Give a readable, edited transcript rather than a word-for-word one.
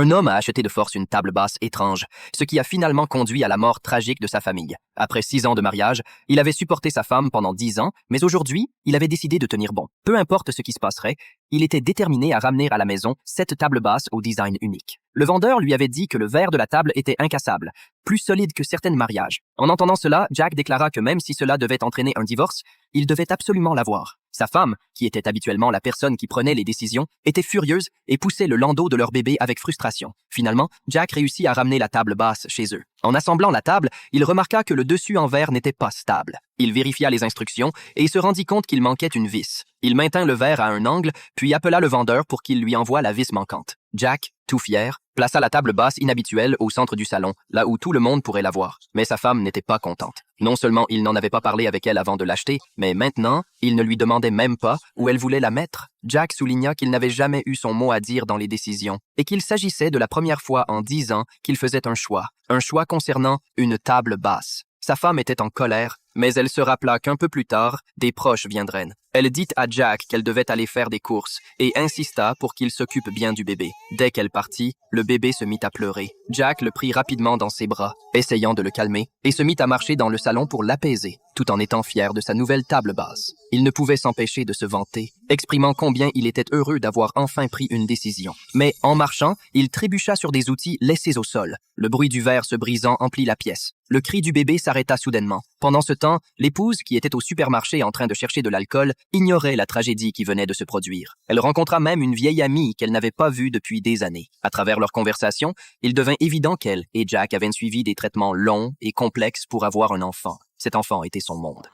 Un homme a acheté de force une table basse étrange, ce qui a finalement conduit à la mort tragique de sa famille. Après 6 ans de mariage, il avait supporté sa femme pendant 10 ans, mais aujourd'hui, il avait décidé de tenir bon. Peu importe ce qui se passerait, il était déterminé à ramener à la maison cette table basse au design unique. Le vendeur lui avait dit que le verre de la table était incassable, plus solide que certains mariages. En entendant cela, Jack déclara que même si cela devait entraîner un divorce, il devait absolument l'avoir. Sa femme, qui était habituellement la personne qui prenait les décisions, était furieuse et poussait le landau de leur bébé avec frustration. Finalement, Jack réussit à ramener la table basse chez eux. En assemblant la table, il remarqua que le dessus en verre n'était pas stable. Il vérifia les instructions et se rendit compte qu'il manquait une vis. Il maintint le verre à un angle, puis appela le vendeur pour qu'il lui envoie la vis manquante. Jack, tout fier, plaça la table basse inhabituelle au centre du salon, là où tout le monde pourrait la voir. Mais sa femme n'était pas contente. Non seulement il n'en avait pas parlé avec elle avant de l'acheter, mais maintenant, il ne lui demandait même pas où elle voulait la mettre. Jack souligna qu'il n'avait jamais eu son mot à dire dans les décisions et qu'il s'agissait de la première fois en 10 ans qu'il faisait un choix concernant une table basse. Sa femme était en colère, mais elle se rappela qu'un peu plus tard, des proches viendraient. Elle dit à Jack qu'elle devait aller faire des courses et insista pour qu'il s'occupe bien du bébé. Dès qu'elle partit, le bébé se mit à pleurer. Jack le prit rapidement dans ses bras, essayant de le calmer, et se mit à marcher dans le salon pour l'apaiser, tout en étant fier de sa nouvelle table basse. Il ne pouvait s'empêcher de se vanter, exprimant combien il était heureux d'avoir enfin pris une décision. Mais en marchant, il trébucha sur des outils laissés au sol. Le bruit du verre se brisant emplit la pièce. Le cri du bébé s'arrêta soudainement. Pendant ce temps, l'épouse, qui était au supermarché en train de chercher de l'alcool, ignorait la tragédie qui venait de se produire. Elle rencontra même une vieille amie qu'elle n'avait pas vue depuis des années. À travers leur conversation, il devint évident qu'elle et Jack avaient suivi des traitements longs et complexes pour avoir un enfant. Cet enfant était son monde.